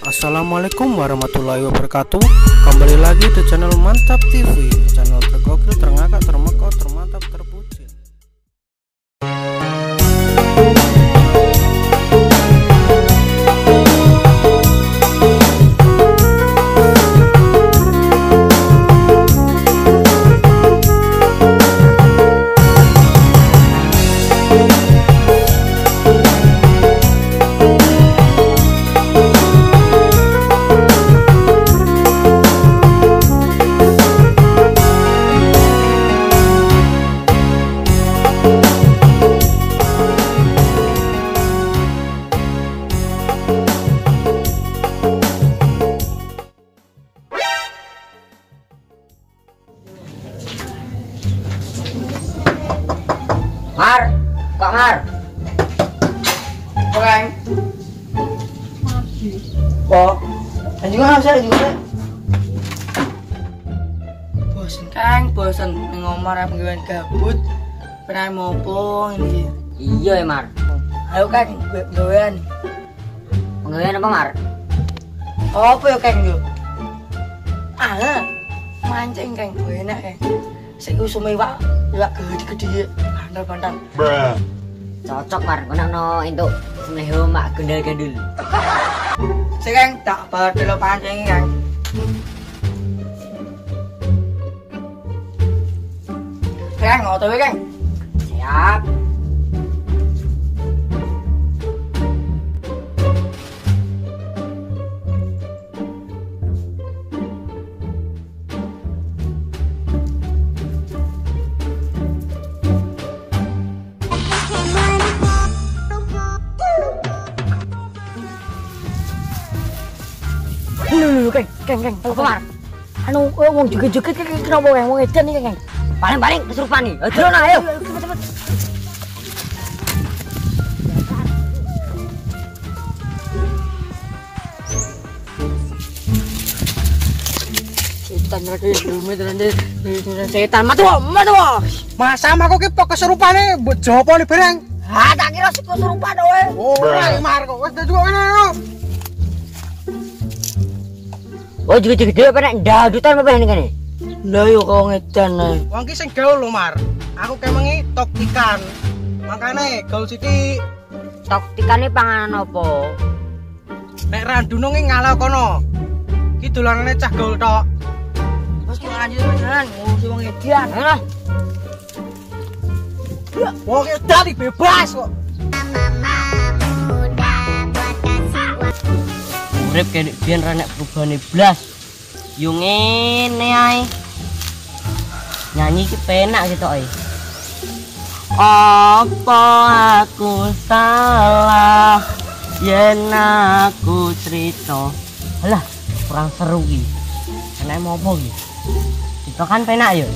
Assalamualaikum warahmatullahi wabarakatuh. Kembali lagi di channel Mantap TV, channel tergokil, terngakak, termekau, termantap, terpuji. Mar, Kak Mar. Orang. Kok? Juga saya juga. Bosen Kang, bosen ngomong apa gimana gabut. Pernah mopo ini. Iya, Mar. Ayo Kang, gawean. Penggawean apa, Mar? Apa ya Kang yo? Ah, mancing Kang, enak ya. Saya usumi iwak gede-gede. Bandal-bandal. Cocok, Mar. Kono entuk semeho mak gendal-gandul. Saya Kang tak badhe pancing Kang. Kang, ngono Kang. Siap. Kang, Apa, Mar? anu wong joget-joget kenapa Kang? Wong edan iki Kang. Paling-paling kesurupan nih. Ayo, ayo. Cepet. Setan matu. Masa aku ki pok keserupane mbok jopo ni bareng. Ah, tak kira kesurupan kowe. Ora Mar kok wis juga ngene. Oh, gede-gede apa nek ndadutan apa ini kene? Lah yo kok ngedan ae. Wong ki sing gaul lho Mar. Aku kemengi tok ikan. Makane gaul sithik. Taktikane panganan apa? Nek randunung ki ngalah kono. Ki dolanane cah gaul tok. Terus ki lanjut tenan, ngurusi wong edan. Ayo lah. Wong edan iki bebas kok. Urip kene biyen ra nek perubahane blas. Yo ngene ae. Nyanyi ki penak gitu ae. Apa aku salah yen aku cerita. Alah, kurang seru ki. Enake mau apa ki? Itu kan penak ya.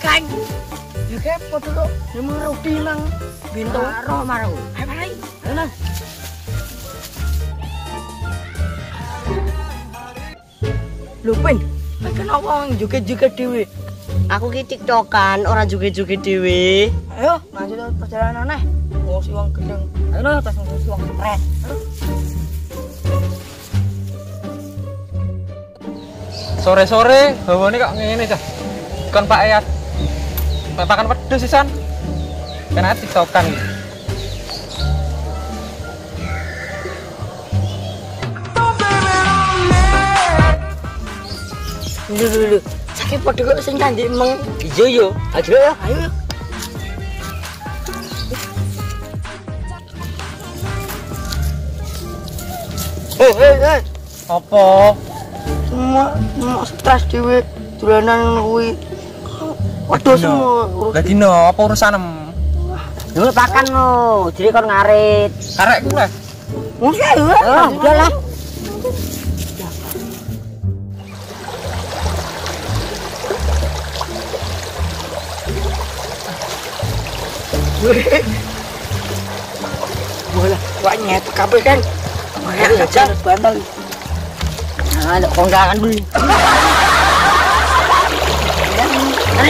Kang. Ya kep foto kok. Nemung rudi nang bintu. Roh maru. Ayo balik. Ayo. Lupin. Kenapa wong joget-joget dhewe? Aku ki tiktokan, ora joget-joget dhewe. Ayo, lanjut perjalanan aneh. Ngurusi wong gendeng. Ayo tas ngurusi wong stres. Sore-sore hawane kok ngene cah. Kon Pak Eyat. Pakan wedhus sisan. Kena tiktokan iki. Dulu. Sakit padha kok sing candi emeng. Iya yo, ayo ya. Ayo. Eh. Apa? Semua stres dhewe dolanan kuwi. Waduh semua. Lah dino apa urusanem? Dulu pakan lo, jadi kon ngarit. Karek ku lah. Mesti ayo. Oh, udah lah. Bola, wak nyet kabeh kan. Makanya aja bantal. Nah, ada kondangan dulu.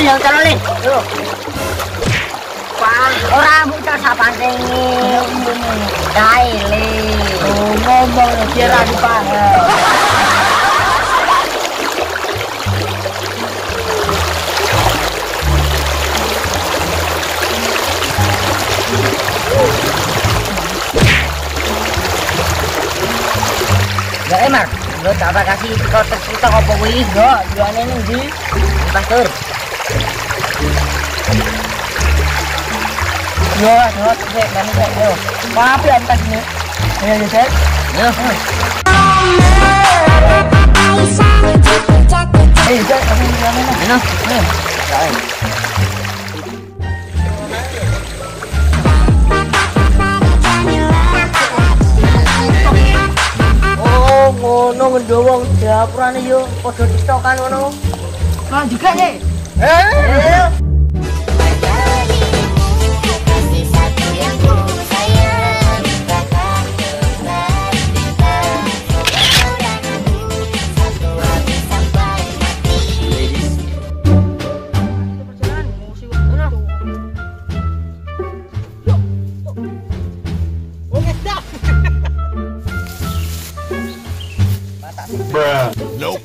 yang calon yo. Wah, ora buka sapane Daile. Oh, ngomong biar adu paham. Ya Emar, lo tak kasih kotak kita apa kuwi? Yo, jualane ning ndi? Pastor. Yo, sik bani sik yo. Papi antas ni. Ya, ya, sik. Yo. Eh, sik, kami jualane. Ano? Ya. Ngono ngendowong dapurane yo padha tiktokan ngono. Lah juga ye. Nope.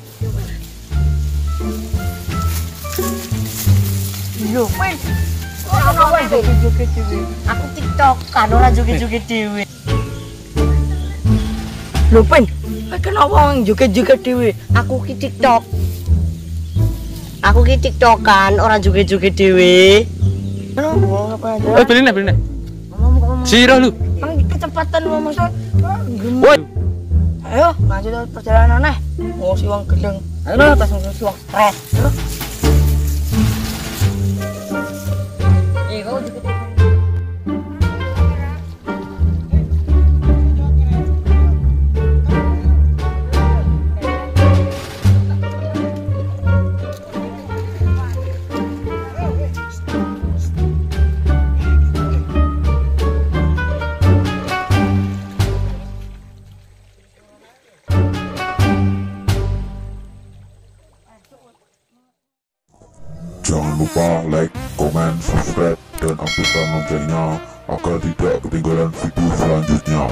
Yo, wes. Ono wae joget-joget dhewe. Aku tiktokan ora joget-joget dhewe. Lho, Pen. Kenapa wong joget-joget dhewe? Aku ki tiktok. Aku ki tiktokan ora joget-joget dhewe. Ono apa aja? Beli nih. Ngomong. Siro lu. Mang kecepatan ngomong sok. Woi. Ayo, lanjut perjalanan neh. Mau si wong gedeng. Ayo tas si wong stres. Kau joget. Jangan lupa like, komen, subscribe, dan aktifkan loncengnya agar tidak ketinggalan video selanjutnya.